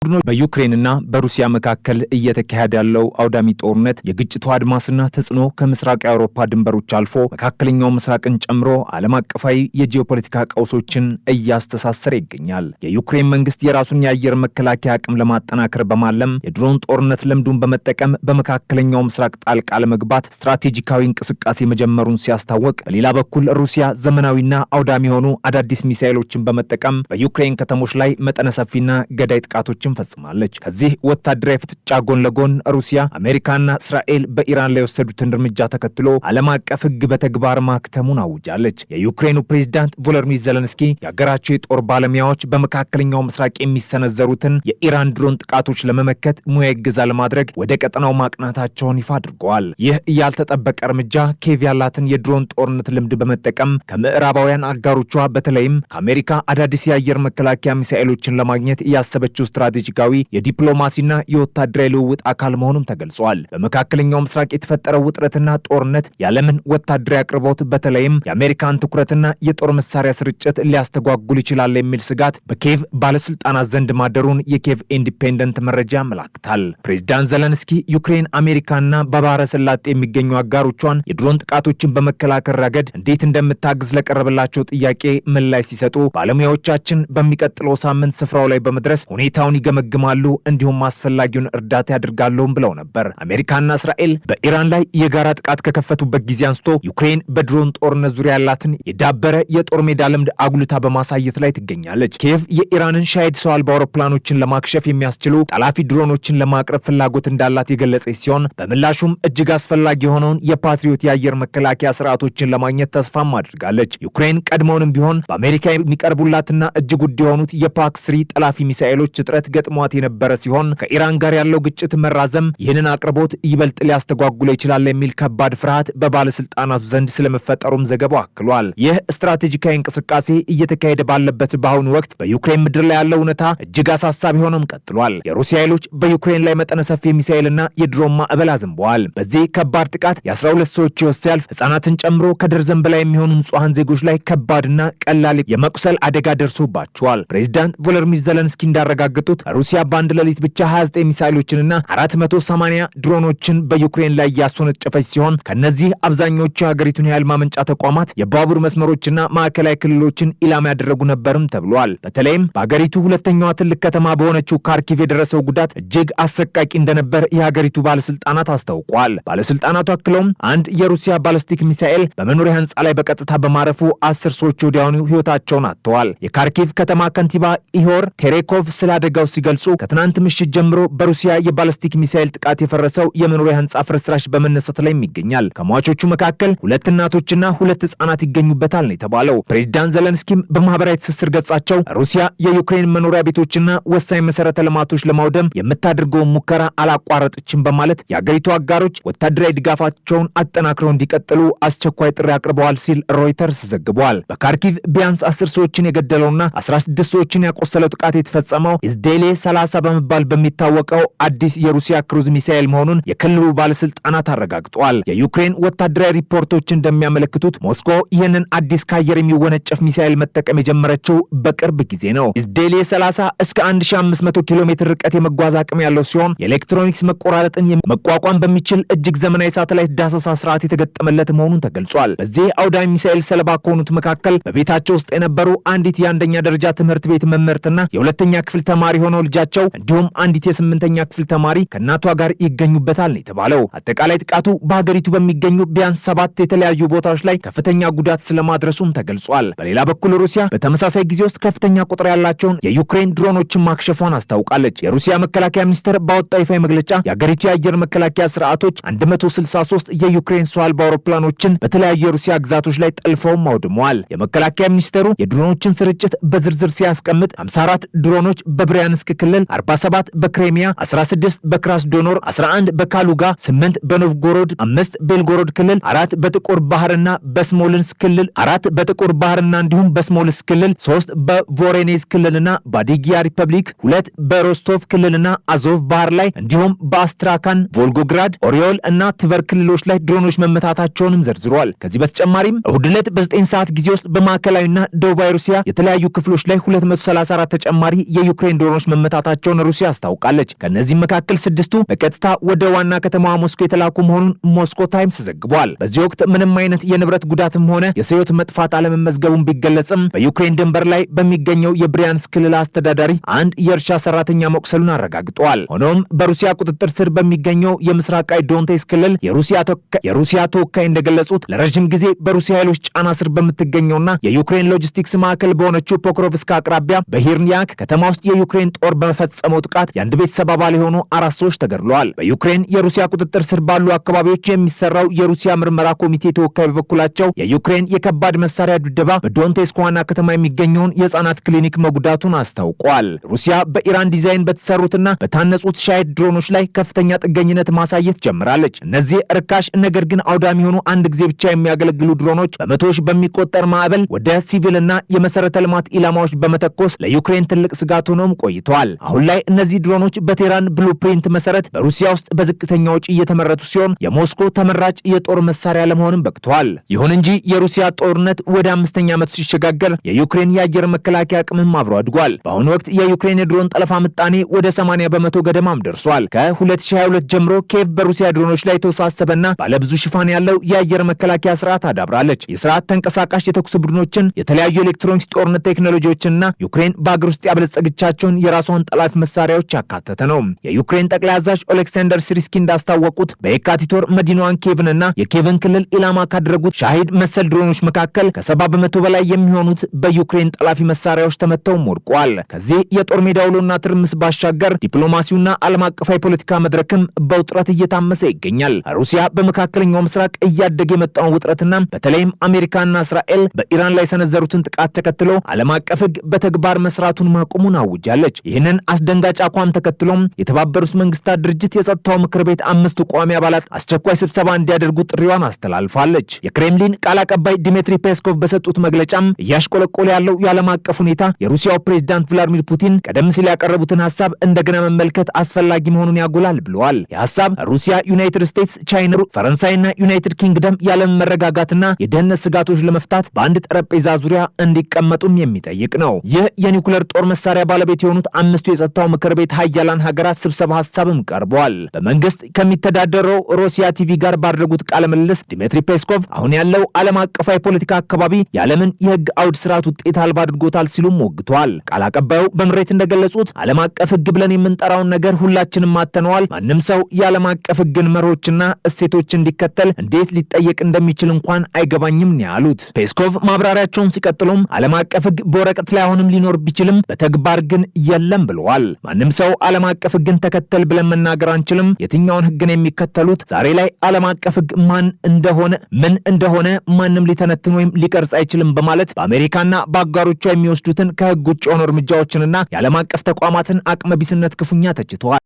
ቡድኖች በዩክሬንና በሩሲያ መካከል እየተካሄደ ያለው አውዳሚ ጦርነት የግጭቱ አድማስና ተጽዕኖ ከምስራቅ የአውሮፓ ድንበሮች አልፎ መካከለኛው ምስራቅን ጨምሮ ዓለም አቀፋዊ የጂኦፖለቲካ ቀውሶችን እያስተሳሰረ ይገኛል። የዩክሬን መንግስት የራሱን የአየር መከላከያ አቅም ለማጠናከር በማለም የድሮን ጦርነት ልምዱን በመጠቀም በመካከለኛው ምስራቅ ጣልቃ ለመግባት ስትራቴጂካዊ እንቅስቃሴ መጀመሩን ሲያስታወቅ፣ በሌላ በኩል ሩሲያ ዘመናዊና አውዳሚ የሆኑ አዳዲስ ሚሳኤሎችን በመጠቀም በዩክሬን ከተሞች ላይ መጠነ ሰፊና ገዳይ ጥቃቶችን ፈጽማለች። ከዚህ ወታደራዊ ፍጥጫ ጎን ለጎን ሩሲያ፣ አሜሪካና እስራኤል በኢራን ላይ የወሰዱትን እርምጃ ተከትሎ ዓለም አቀፍ ሕግ በተግባር ማክተሙን አውጃለች። የዩክሬኑ ፕሬዝዳንት ቮሎዲሚር ዜሌንስኪ የሀገራቸው የጦር ባለሙያዎች በመካከለኛው ምስራቅ የሚሰነዘሩትን የኢራን ድሮን ጥቃቶች ለመመከት ሙያ እገዛ ለማድረግ ወደ ቀጠናው ማቅናታቸውን ይፋ አድርገዋል። ይህ ያልተጠበቀ እርምጃ ኬቭ ያላትን የድሮን ጦርነት ልምድ በመጠቀም ከምዕራባውያን አጋሮቿ በተለይም ከአሜሪካ አዳዲስ የአየር መከላከያ ሚሳኤሎችን ለማግኘት ያሰበችው ስትራቴጂካዊ የዲፕሎማሲና የወታደራዊ ልውውጥ አካል መሆኑም ተገልጿል። በመካከለኛው ምስራቅ የተፈጠረው ውጥረትና ጦርነት የዓለምን ወታደራዊ አቅርቦት በተለይም የአሜሪካን ትኩረትና የጦር መሳሪያ ስርጭት ሊያስተጓጉል ይችላል የሚል ስጋት በኬቭ ባለስልጣናት ዘንድ ማደሩን የኬቭ ኢንዲፔንደንት መረጃ ያመላክታል። ፕሬዝዳንት ዜሌንስኪ ዩክሬን አሜሪካና በባህረ ሰላጤ የሚገኙ አጋሮቿን የድሮን ጥቃቶችን በመከላከል ረገድ እንዴት እንደምታግዝ ለቀረበላቸው ጥያቄ ምላሽ ሲሰጡ ባለሙያዎቻችን በሚቀጥለው ሳምንት ስፍራው ላይ በመድረስ ሁኔታውን ይገመግማሉ እንዲሁም አስፈላጊውን እርዳታ ያደርጋሉም ብለው ነበር። አሜሪካና እስራኤል በኢራን ላይ የጋራ ጥቃት ከከፈቱበት ጊዜ አንስቶ ዩክሬን በድሮን ጦርነት ዙሪያ ያላትን የዳበረ የጦር ሜዳ ልምድ አጉልታ በማሳየት ላይ ትገኛለች። ኪየቭ የኢራንን ሻሂድ ሰው አልባ አውሮፕላኖችን ለማክሸፍ የሚያስችሉ ጠላፊ ድሮኖችን ለማቅረብ ፍላጎት እንዳላት የገለጸች ሲሆን በምላሹም እጅግ አስፈላጊ የሆነውን የፓትሪዮት የአየር መከላከያ ስርዓቶችን ለማግኘት ተስፋም አድርጋለች። ዩክሬን ቀድሞውንም ቢሆን በአሜሪካ የሚቀርቡላትና እጅግ ውድ የሆኑት የፓክ-3 ጠላፊ ሚሳኤሎች እጥረት ገጥሟት የነበረ ሲሆን ከኢራን ጋር ያለው ግጭት መራዘም ይህንን አቅርቦት ይበልጥ ሊያስተጓጉለ ይችላል የሚል ከባድ ፍርሃት በባለስልጣናቱ ዘንድ ስለመፈጠሩም ዘገባው አክሏል። ይህ ስትራቴጂካዊ እንቅስቃሴ እየተካሄደ ባለበት በአሁኑ ወቅት በዩክሬን ምድር ላይ ያለው እውነታ እጅግ አሳሳቢ ሆኖም ቀጥሏል። የሩሲያ ኃይሎች በዩክሬን ላይ መጠነ ሰፊ ሚሳኤልና የድሮን ማዕበል አዝንበዋል። በዚህ ከባድ ጥቃት የ12 ሰዎች ሕይወት ሲያልፍ ሕፃናትን ጨምሮ ከደርዘን በላይ የሚሆኑ ንጹሐን ዜጎች ላይ ከባድና ቀላል የመቁሰል አደጋ ደርሶባቸዋል። ፕሬዝዳንት ቮሎዲሚር ዜሌንስኪ እንዳረጋገጡት ሩሲያ በአንድ ሌሊት ብቻ 29 ሚሳኤሎችንና 480 ድሮኖችን በዩክሬን ላይ ያስወነጨፈች ሲሆን ከነዚህ አብዛኞቹ የሀገሪቱን የኃይል ማመንጫ ተቋማት፣ የባቡር መስመሮችና ማዕከላዊ ክልሎችን ኢላማ ያደረጉ ነበርም ተብሏል። በተለይም በሀገሪቱ ሁለተኛዋ ትልቅ ከተማ በሆነችው ካርኪቭ የደረሰው ጉዳት እጅግ አሰቃቂ እንደነበር የሀገሪቱ ባለስልጣናት አስታውቋል። ባለስልጣናቱ አክለውም አንድ የሩሲያ ባለስቲክ ሚሳኤል በመኖሪያ ህንፃ ላይ በቀጥታ በማረፉ 10 ሰዎች ወዲያውኑ ህይወታቸውን አጥተዋል። የካርኪቭ ከተማ ከንቲባ ኢሆር ቴሬኮቭ ስለ አደጋው ሲገልጹ ከትናንት ምሽት ጀምሮ በሩሲያ የባለስቲክ ሚሳኤል ጥቃት የፈረሰው የመኖሪያ ህንፃ ፍርስራሽ በመነሳት ላይ ይገኛል። ከሟቾቹ መካከል 2 እናቶችና 2 ህጻናት ይገኙበታል ነው የተባለው። ፕሬዝዳንት ዜሌንስኪም በማህበራዊ ትስስር ገጻቸው ሩሲያ የዩክሬን መኖሪያ ቤቶችና ወሳኝ መሰረተ ልማቶች ለማውደም የምታደርገውን ሙከራ አላቋረጠችም በማለት የአገሪቱ አጋሮች ወታደራዊ ድጋፋቸውን አጠናክረው እንዲቀጥሉ አስቸኳይ ጥሪ አቅርበዋል ሲል ሮይተርስ ዘግቧል። በካርኪቭ ቢያንስ 10 ሰዎችን የገደለውና 16 ሰዎችን ያቆሰለው ጥቃት የተፈጸመው ኢዝዴሌ 30 በመባል በሚታወቀው አዲስ የሩሲያ ክሩዝ ሚሳኤል መሆኑን የክልሉ ባለስልጣናት አረጋግጠዋል። የዩክሬን ወታደራዊ ሪፖርቶች እንደሚያመለክቱት ሞስኮ ይህንን አዲስ ከአየር የሚወነጨፍ ሚሳኤል መጠቀም የጀመረችው በቅርብ ጊዜ ነው። ኢዝዴሌ 30 እስከ 1500 ኪሎ ሜትር ርቀት የመጓዝ አቅም ያለው ሲሆን የኤሌክትሮኒክስ መቆራረጥን መቋቋም በሚችል እጅግ ዘመናዊ ሳተላይት ዳሰሳ ስርዓት የተገጠመለት መሆኑን ተገልጿል። በዚህ አውዳሚ ሚሳኤል ሰለባ ከሆኑት መካከል በቤታቸው ውስጥ የነበሩ አንዲት የአንደኛ ደረጃ ትምህርት ቤት መምህርትና የሁለተኛ ክፍል ተማሪ ሆነው ልጃቸው እንዲሁም አንዲት የ8ኛ ክፍል ተማሪ ከእናቷ ጋር ይገኙበታል ነው የተባለው። አጠቃላይ ጥቃቱ በሀገሪቱ በሚገኙ ቢያንስ 7 የተለያዩ ቦታዎች ላይ ከፍተኛ ጉዳት ስለማድረሱም ተገልጿል። በሌላ በኩል ሩሲያ በተመሳሳይ ጊዜ ውስጥ ከፍተኛ ቁጥር ያላቸውን የዩክሬን ድሮኖችን ማክሸፏን አስታውቃለች። የሩሲያ መከላከያ ሚኒስቴር ባወጣው ይፋ መግለጫ የሀገሪቱ የአየር መከላከያ ስርዓቶች 163 የዩክሬን ሰው አልባ አውሮፕላኖችን በተለያዩ የሩሲያ ግዛቶች ላይ ጠልፈውም አውድመዋል። የመከላከያ ሚኒስቴሩ የድሮኖችን ስርጭት በዝርዝር ሲያስቀምጥ 54 ድሮኖች በብሪያንስክ ክልል፣ 47 በክሬሚያ፣ 16 በክራስዶኖር፣ 11 በካሉጋ፣ 8 በኖቭጎሮድ፣ 5 ቤልጎሮድ ክልል፣ 4 በጥቁር ባህርና በስሞልንስ ክልል፣ 4 በጥቁር ባህርና እንዲሁም በስሞልንስ ክልል፣ 3 በቮሮኔዝ ክልልና ባዲጊያ ሪፐብሊክ፣ 2 በሮስቶቭ ክልልና አዞቭ ባህር ላይ እንዲሁም በአስትራካን፣ ቮልጎግራድ፣ ኦሪዮል እና ትቨር ክልሎች ላይ ድሮኖች መመታታቸውንም ዘርዝሯል። ከዚህ በተጨማሪም እሁድ ዕለት በ9 ሰዓት ጊዜ ውስጥ በማዕከላዊና ደቡባዊ ሩሲያ የተለያዩ ክፍሎች ላይ 234 ተጨማሪ የዩክሬን ድሮኖች መመታታቸውን ሩሲያ አስታውቃለች። ከነዚህም መካከል 6ቱ በቀጥታ ወደ ዋና ከተማዋ ሞስኮ የተላኩ መሆኑን ሞስኮ ታይምስ ዘግቧል። በዚህ ወቅት ምንም አይነት የንብረት ጉዳትም ሆነ የሰው ሕይወት መጥፋት አለመመዝገቡን ቢገለጽም በዩክሬን ድንበር ላይ በሚገኘው የብሪያንስክ ክልል አስተዳዳሪ አንድ የእርሻ ሰራተኛ መቁሰሉን አረጋግጠዋል። ሆኖም በሩሲያ ቁጥጥር ስር በሚገኘው የምስራቃዊ ዶንቴትስክ ክልል የሩሲያ ተወካይ እንደገለጹት ለረጅም ጊዜ በሩሲያ ኃይሎች ጫና ስር በምትገኘውና የዩክሬን ሎጂስቲክስ ማዕከል በሆነችው ፖክሮቭስክ አቅራቢያ በሂርኒያክ ከተማ ውስጥ የዩክሬን ጦር በፈጸመው ጥቃት የአንድ ቤተሰብ አባል የሆኑ 4 ሰዎች ተገድለዋል። በዩክሬን የሩሲያ ቁጥጥር ስር ባሉ አካባቢዎች የሚሰራው የሩሲያ ምርመራ ኮሚቴ ተወካይ በበኩላቸው የዩክሬን የከባድ መሳሪያ ድብደባ በዶንቴትስክ ዋና ከተማ የሚገኘውን የህፃናት ክሊኒክ መጉዳቱን አስታውቋል። ሩሲያ በኢራን ዲዛይን በተሰሩትና በታነጹት ሻሄድ ድሮኖች ላይ ከፍተኛ ጥገኝነት ማሳየት ጀምራለች። እነዚህ ርካሽ ነገር ግን አውዳሚ የሆኑ አንድ ጊዜ ብቻ የሚያገለግሉ ድሮኖች በመቶዎች በሚቆጠር ማዕበል ወደ ሲቪልና የመሰረተ ልማት ኢላማዎች በመተኮስ ለዩክሬን ትልቅ ስጋት ሆኖም ቆይተዋል። አሁን ላይ እነዚህ ድሮኖች በቴህራን ብሉፕሪንት መሰረት በሩሲያ ውስጥ በዝቅተኛ ወጪ እየተመረቱ ሲሆን የሞስኮ ተመራጭ የጦር መሳሪያ ለመሆንም በቅተዋል። ይሁን እንጂ የሩሲያ ጦርነት ወደ 5ኛ ዓመቱ ሲሸጋገር የዩክሬን የአየር መከላከያ አቅምም አብሮ አድጓል። በአሁኑ ወቅት የዩክሬን የድሮን ጠለፋ ምጣኔ ወደ 80 በመቶ ገደማም ደርሷል። ከ2022 ጀምሮ ኪየቭ በሩሲያ ድሮኖች ላይ የተወሳሰበና ባለብዙ ሽፋን ያለው የአየር መከላከያ ስርዓት አዳብራለች። የስርዓት ተንቀሳቃሽ የተኩስ ቡድኖችን፣ የተለያዩ ኤሌክትሮኒክስ ጦርነት ቴክኖሎጂዎችንና ዩክሬን በአገር ውስጥ ያበለጸገቻቸውን የራሷን ጠላፊ መሳሪያዎች ያካተተ ነው። የዩክሬን ጠቅላይ አዛዥ ኦሌክሳንደር ሲሪስኪ እንዳስታወቁት በየካቲት ወር መዲናዋን ኪየቭንና የኪየቭን ክልል ኢላማ ካደረጉት ሻሂድ መሰል ድሮኖች መካከል ከ70 በመቶ በላይ የሚሆኑት በዩክሬን ጠላፊ መሳሪያዎች ተመተው ወድቀዋል። ከዚህ የጦር ሜዳ ውሎና ትርምስ ባሻገር ዲፕሎማሲውና ዓለም አቀፋዊ ፖለቲካ መድረክም በውጥረት እየታመሰ ይገኛል። ሩሲያ በመካከለኛው ምስራቅ እያደገ የመጣውን ውጥረትና በተለይም አሜሪካና እስራኤል በኢራን ላይ የሰነዘሩትን ጥቃት ተከትሎ ዓለም አቀፍ ሕግ በተግባር መስራቱን ማቆሙን አውጃለች። ይህንን አስደንጋጭ አቋም ተከትሎም የተባበሩት መንግስታት ድርጅት የጸጥታው ምክር ቤት 5 ቋሚ አባላት አስቸኳይ ስብሰባ እንዲያደርጉ ጥሪዋን አስተላልፋለች። የክሬምሊን ቃል አቀባይ ዲሚትሪ ፔስኮቭ በሰጡት መግለጫም እያሽቆለቆለ ያለው የዓለም አቀፍ ሁኔታ የሩሲያው ፕሬዝዳንት ቭላዲሚር ፑቲን ቀደም ሲል ያቀረቡትን ሐሳብ እንደገና መመልከት አስፈላጊ መሆኑን ያጎላል ብለዋል። የሐሳብ ሩሲያ፣ ዩናይትድ ስቴትስ፣ ቻይና፣ ፈረንሳይና ዩናይትድ ኪንግደም ያለም መረጋጋትና የደህንነት ስጋቶች ለመፍታት በአንድ ጠረጴዛ ዙሪያ እንዲቀመጡም የሚጠይቅ ነው። ይህ የኒውክሌር ጦር መሳሪያ ባለቤት የሆኑት 5ቱ የጸጥታው ምክር ቤት ሀያላን ሀገራት ስብሰባ ሐሳብም ቀርበዋል። በመንግስት ከሚተዳደረው ሩሲያ ቲቪ ጋር ባደረጉት ቃለ ምልልስ ዲሚትሪ ፔስኮቭ አሁን ያለው ዓለም አቀፋዊ ፖለቲካ አካባቢ የዓለምን የህግ አውድ ስርዓት ውጤት አልባ አድርጎታል ሲሉም ወግተዋል። ቃል አቀባዩ በምሬት እንደገለጹት ዓለም አቀፍ ህግ ብለን የምንጠራውን ነገር ሁላችንም ማተነዋል። ማንም ሰው የዓለም አቀፍ ህግን መርሆችና እሴቶች እንዲከተል እንዴት ሊጠየቅ እንደሚችል እንኳን አይገባኝም ነው ያሉት። ፔስኮቭ ማብራሪያቸውን ሲቀጥሉም ዓለም አቀፍ ህግ በወረቀት ላይ አሁንም ሊኖር ቢችልም በተግባር ግን የለም ብለዋል። ማንም ሰው ዓለም አቀፍ ህግን ተከተል ብለን መናገር አንችልም። የትኛውን ህግን የሚከተሉት ዛሬ ላይ ዓለም አቀፍ ህግ ምን እንደሆነ ማንም ሊተነትን ወይም ሊቀርጽ አይችልም በማለት በአሜሪካና በአጋሮቿ የሚወስዱትን ከህግ ውጭ የሆኑ እርምጃዎችንና የዓለም አቀፍ ተቋማትን አቅመ ቢስነት ክፉኛ ተችተዋል።